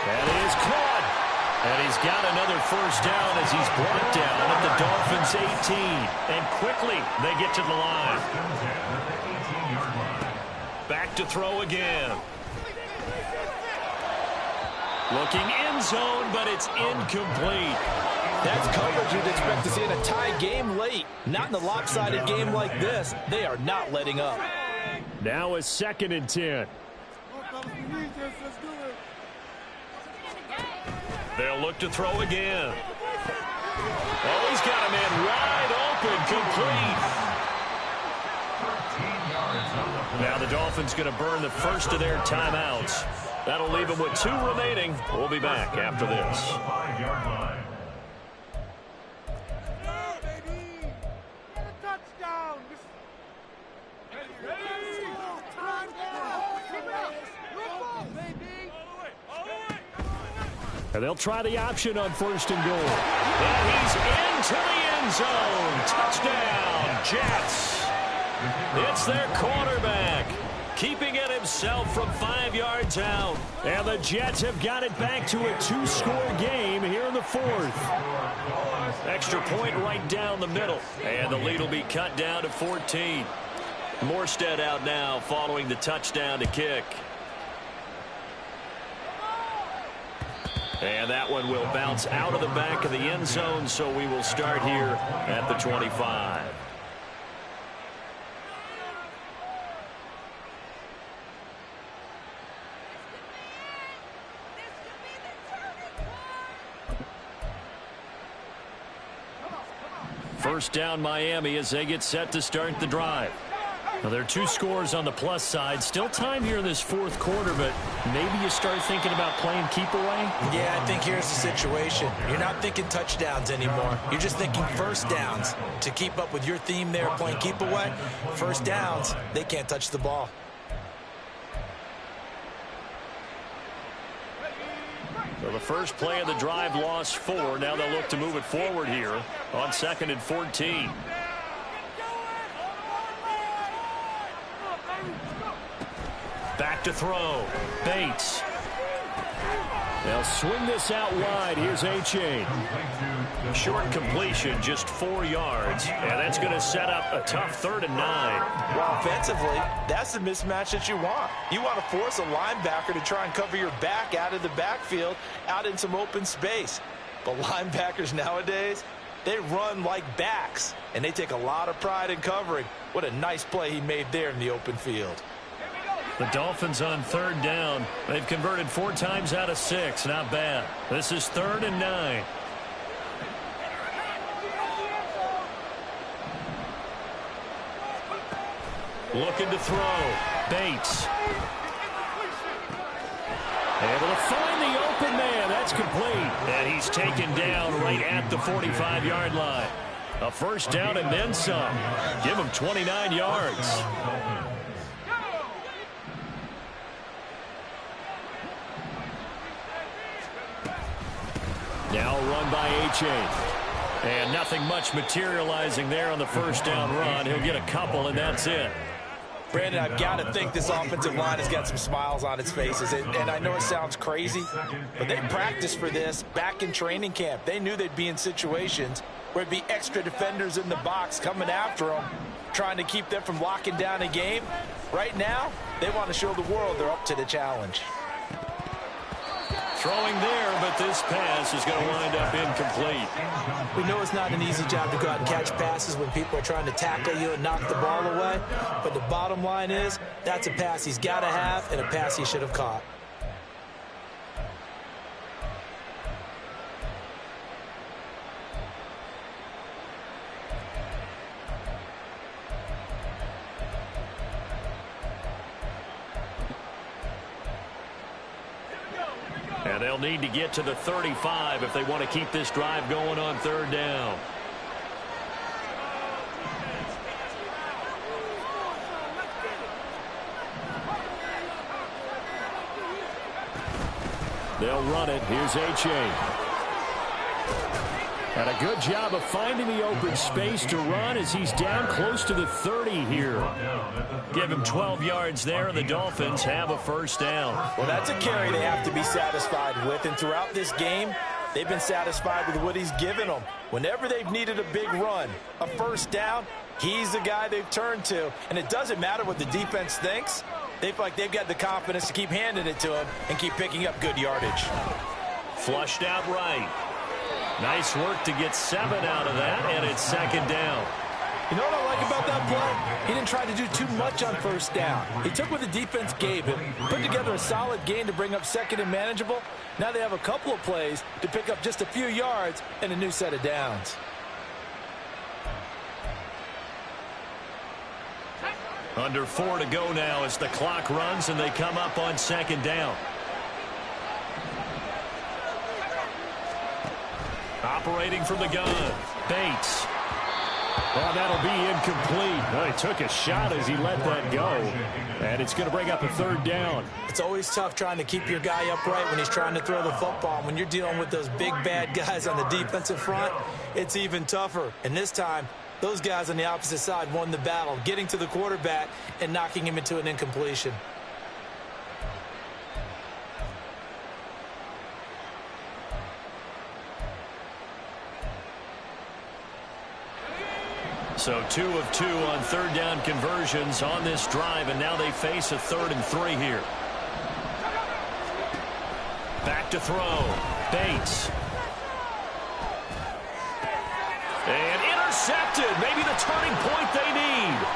And it is caught. And he's got another 1st down as he's brought down at the Dolphins' 18. And quickly, they get to the line. Back to throw again. Looking end zone, but it's incomplete. That's coverage you'd expect to see in a tie game late. Not in a lopsided game like this. They are not letting up. Now a 2nd and 10. They'll look to throw again. Oh, he's got a man wide open, complete. Now the Dolphins going to burn the first of their timeouts. That'll leave them with 2 remaining. We'll be back after this. And they'll try the option on 1st and goal. And he's into the end zone. Touchdown, Jets. It's their quarterback, keeping it himself from 5 yards out. And the Jets have got it back to a 2-score game here in the 4th. Extra point right down the middle. And the lead will be cut down to 14. Morstead out now following the touchdown to kick. And that one will bounce out of the back of the end zone, so we will start here at the 25. First down Miami as they get set to start the drive. Now, there are 2 scores on the plus side. Still time here in this 4th quarter, but maybe you start thinking about playing keep away? Yeah, I think here's the situation. You're not thinking touchdowns anymore. You're just thinking first downs. To keep up with your theme there, playing keep away, first downs, they can't touch the ball. So the first play of the drive lost 4. Now they'll look to move it forward here on 2nd and 14. Back to throw. Bates. They'll swing this out wide. Here's A-Chain. Short completion, just 4 yards. And that's going to set up a tough 3rd and 9. Well, offensively, that's the mismatch that you want. You want to force a linebacker to try and cover your back out of the backfield, out in some open space. But linebackers nowadays, they run like backs, and they take a lot of pride in covering. What a nice play he made there in the open field. The Dolphins on 3rd down. They've converted 4 times out of 6. Not bad. This is 3rd and 9. Looking to throw. Bates. Able to find the open man. That's complete. And he's taken down right at the 45-yard line. A first down and then some. Give him 29 yards. Now run by A-Chain. And nothing much materializing there on the first down run. He'll get a couple, and that's it. Brandon, I've got to think this offensive line has got some smiles on its faces. And I know it sounds crazy, but they practiced for this back in training camp. They knew they'd be in situations where it'd be extra defenders in the box coming after them, trying to keep them from locking down a game. Right now, they want to show the world they're up to the challenge. Throwing there, but this pass is going to wind up incomplete. We know it's not an easy job to go out and catch passes when people are trying to tackle you and knock the ball away. But the bottom line is, that's a pass he's got to have and a pass he should have caught. And they'll need to get to the 35 if they want to keep this drive going on 3rd down. They'll run it. Here's A-Chain. And a good job of finding the open space to run as he's down close to the 30 here. Give him 12 yards there, and the Dolphins have a first down. Well, that's a carry they have to be satisfied with, and throughout this game, they've been satisfied with what he's given them. Whenever they've needed a big run, a first down, he's the guy they've turned to. And it doesn't matter what the defense thinks. They feel like they've got the confidence to keep handing it to him and keep picking up good yardage. Flushed out right. Nice work to get 7 out of that, and it's 2nd down. You know what I like about that play? He didn't try to do too much on first down. He took what the defense gave him, put together a solid gain to bring up 2nd and manageable. Now they have a couple of plays to pick up just a few yards and a new set of downs. Under 4 to go now as the clock runs and they come up on 2nd down. Operating from the gun, Bates. Well, that'll be incomplete. Well, he took a shot as he let that go. And it's going to bring up a third down. It's always tough trying to keep your guy upright when he's trying to throw the football. When you're dealing with those big, bad guys on the defensive front, it's even tougher. And this time, those guys on the opposite side won the battle, getting to the quarterback and knocking him into an incompletion. So 2 of 2 on third down conversions on this drive, and now they face a 3rd and 3 here. Back to throw. Bates. And intercepted. Maybe the turning point they need.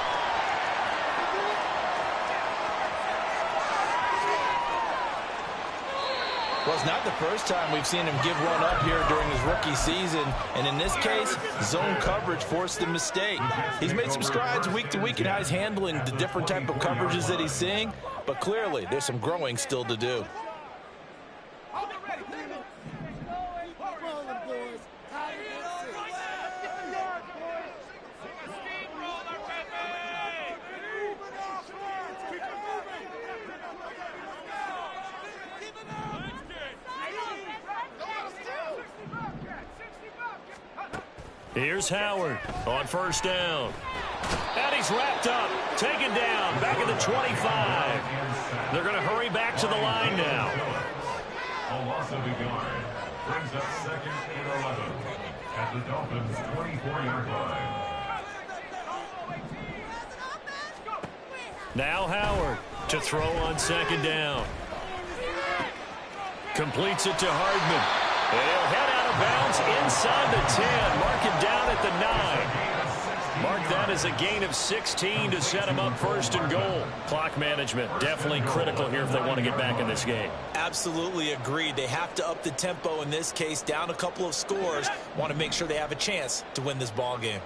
Well, it's not the first time we've seen him give one up here during his rookie season. And in this case, zone coverage forced the mistake. He's made some strides week to week in how he's handling the different type of coverages that he's seeing. But clearly, there's some growing still to do. Here's Howard on first down. And he's wrapped up, taken down, back at the 25. They're going to hurry back to the line now. A loss of a yard brings up 2nd and 11 at the Dolphins' 24-yard line. Now Howard to throw on 2nd down. Completes it to Hardman. And he'll head out of bounds inside the 10. Mark it down at the 9. Mark that as a gain of 16 to set him up 1st and goal. Clock management definitely critical here if they want to get back in this game. Absolutely agreed. They have to up the tempo in this case, down a couple of scores. Want to make sure they have a chance to win this ball game.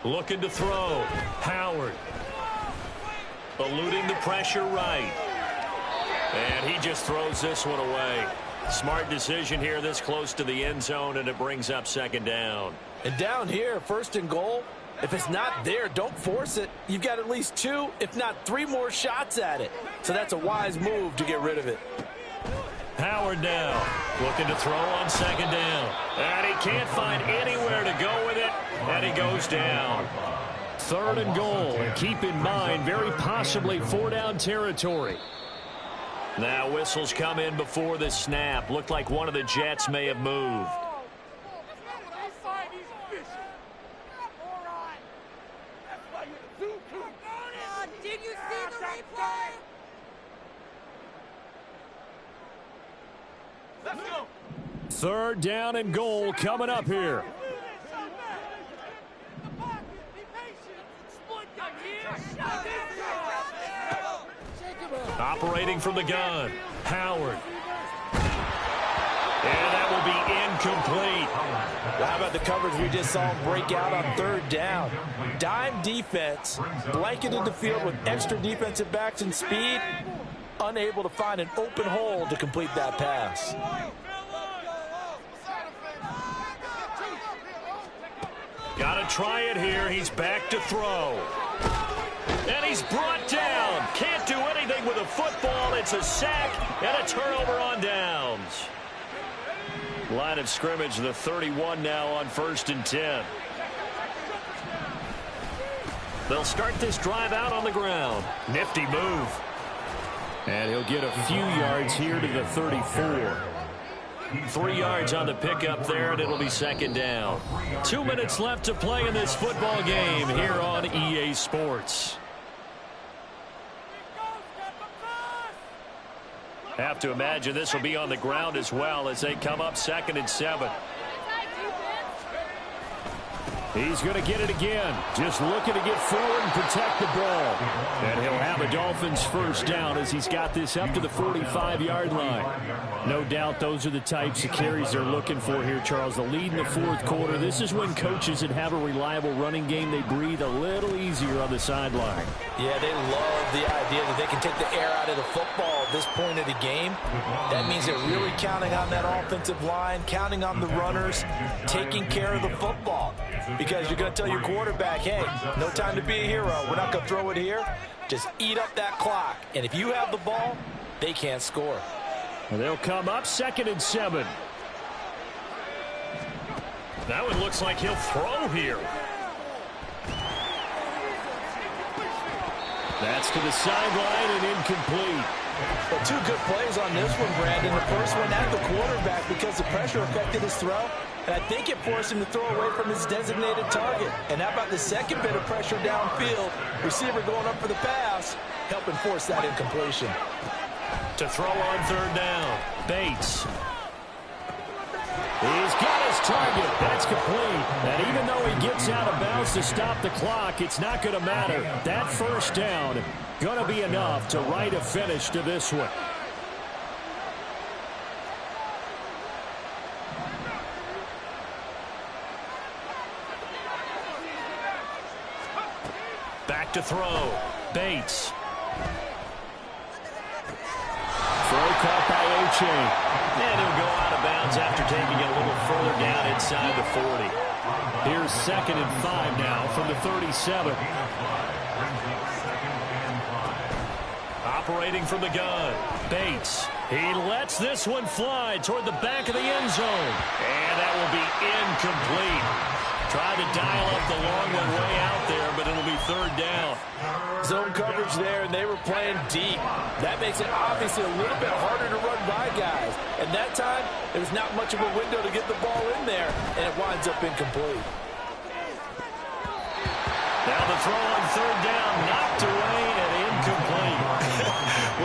Looking to throw. Howard. Eluding the pressure right. And he just throws this one away. Smart decision here this close to the end zone, and it brings up 2nd down. And down here, 1st and goal, if it's not there, don't force it. You've got at least 2, if not 3 more shots at it. So that's a wise move to get rid of it. Howard now looking to throw on 2nd down. And he can't find anywhere to go with it, and he goes down. 3rd and goal, and keep in mind, very possibly 4-down territory. Now whistles come in before the snap. Looked like one of the Jets may have moved. Did you see the replay? Let's go. 3rd down and goal coming up here. Operating from the gun, Howard. And that will be incomplete. How about the coverage we just saw him break out on 3rd down? Dime defense, blanketed the field with extra defensive backs and speed, unable to find an open hole to complete that pass. Got to try it here. He's back to throw. And he's brought down. Can't do anything with a football. It's a sack and a turnover on downs. Line of scrimmage, the 31 now on 1st and 10. They'll start this drive out on the ground. Nifty move. And he'll get a few yards here to the 34. 3 yards on the pickup there, and it'll be 2nd down. 2 minutes left to play in this football game here on EA Sports. Have to imagine this will be on the ground as well as they come up 2nd and 7. He's going to get it again. Just looking to get forward and protect the ball. And he'll have a Dolphins 1st down as he's got this up to the 45-yard line. No doubt those are the types of carries they're looking for here, Charles. The lead in the 4th quarter. This is when coaches that have a reliable running game, they breathe a little easier on the sideline. Yeah, they love the idea that they can take the air out of the football at this point of the game, that means they're really counting on that offensive line, counting on the runners, taking care of the football. Because you're going to tell your quarterback, hey, no time to be a hero. We're not going to throw it here. Just eat up that clock. And if you have the ball, they can't score. And they'll come up 2nd and 7. That one looks like he'll throw here. That's to the sideline and incomplete. Well, 2 good plays on this one, Brandon. The first one at the quarterback because the pressure affected his throw. And I think it forced him to throw away from his designated target. And how about the second bit of pressure downfield? Receiver going up for the pass, helping force that incompletion. To throw on 3rd down, Bates. He's got his target. That's complete. And even though he gets out of bounds to stop the clock, it's not going to matter. That 1st down going to be enough to write a finish to this one. Back to throw. Bates. Throw caught by A-Chain. And he'll go out of bounds after taking it a little further down inside the 40. Here's 2nd and 5 now from the 37. Operating from the gun, Bates. He lets this one fly toward the back of the end zone. And that will be incomplete. Tried to dial up the long one way out there, but it'll be 3rd down. Zone coverage there, and they were playing deep. That makes it obviously a little bit harder to run by guys. And that time, there was not much of a window to get the ball in there, and it winds up incomplete. Now the throw on 3rd down, knocked away and incomplete.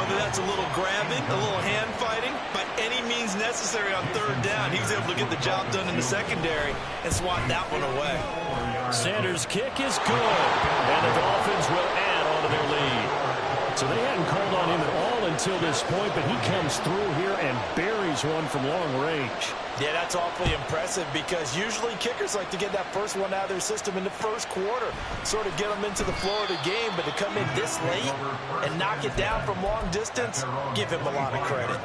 Whether that's a little grabbing, a little hand fighting, by any means necessary on 3rd down, he was able to get the job done in the secondary and swat that one away. Sanders' kick is good, and the Dolphins will add on to their lead. So they hadn't called on him at all until this point, but he comes through here and buries one from long range. Yeah, that's awfully impressive because usually kickers like to get that first one out of their system in the first quarter, sort of get them into the flow of the game, but to come in this late and knock it down from long distance, give him a lot of credit.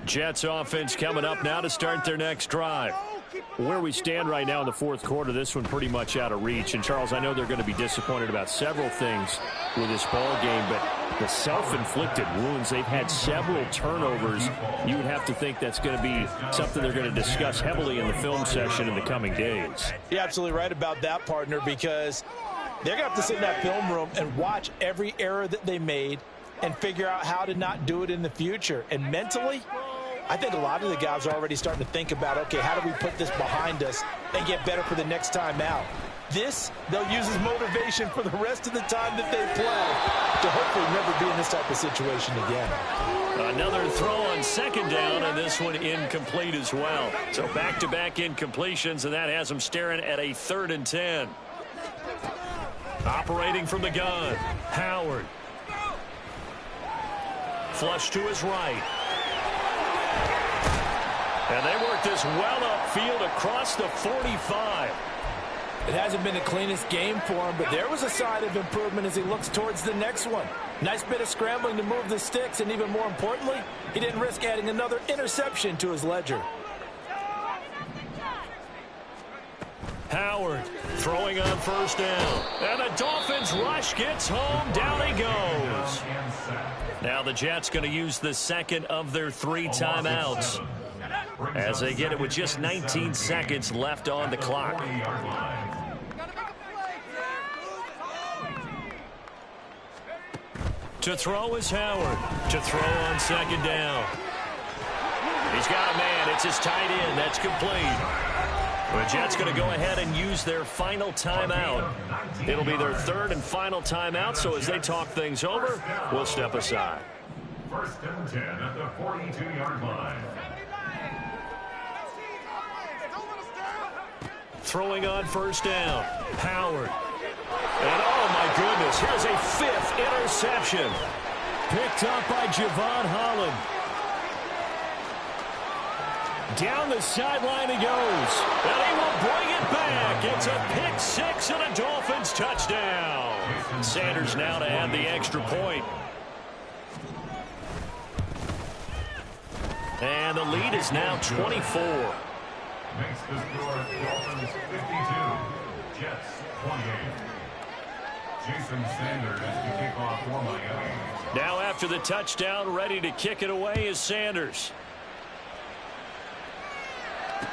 Jets offense coming up now to start their next drive. Where we stand right now in the 4th quarter, this one pretty much out of reach. And, Charles, I know they're going to be disappointed about several things with this ball game, but the self-inflicted wounds, they've had several turnovers. You would have to think that's going to be something they're going to discuss heavily in the film session in the coming days. You're absolutely right about that, partner, because they're going to have to sit in that film room and watch every error that they made and figure out how to not do it in the future. And mentally, I think a lot of the guys are already starting to think about, okay, how do we put this behind us and get better for the next time out? This, they'll use as motivation for the rest of the time that they play to hopefully never be in this type of situation again. Another throw on 2nd down, and this one incomplete as well. So back-to-back incompletions, and that has them staring at a 3rd and 10. Operating from the gun, Howard. Flush to his right. And they work this well upfield across the 45. It hasn't been the cleanest game for him, but there was a sign of improvement as he looks towards the next one. Nice bit of scrambling to move the sticks, and even more importantly, he didn't risk adding another interception to his ledger. Howard throwing on 1st down. And the Dolphins rush gets home. Down he goes. Now the Jets going to use the 2nd of their 3 timeouts as they get it with just 19 seconds left on the clock. To throw is Howard. To throw on 2nd down. He's got a man. It's his tight end. That's complete. The Jets going to go ahead and use their final timeout. It'll be their 3rd and final timeout, so as they talk things over, we'll step aside. 1st and 10 at the 42-yard line. Throwing on 1st down, Howard. And oh my goodness, here's a 5th interception. Picked up by Javon Holland. Down the sideline he goes. And he will bring it back. It's a pick six and a Dolphins touchdown. Sanders now to add the extra point. And the lead is now 24. Makes the score Dolphins 52, Jets 28. Jason Sanders to kick off for Miami. Now after the touchdown, ready to kick it away is Sanders.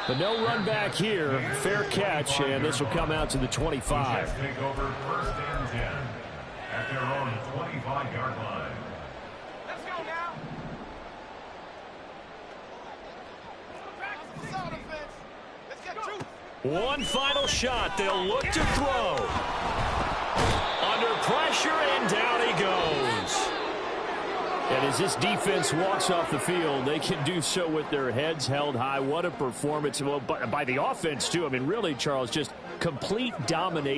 But no run back here. Fair catch, and this will come out to the 25. Jets take over first and 10 at their own 25-yard line. Let's go now. Let's get two. One final shot. They'll look to throw. Under pressure, and down he goes. And as this defense walks off the field, they can do so with their heads held high. What a performance by the offense, too. I mean, really, Charles, just complete domination.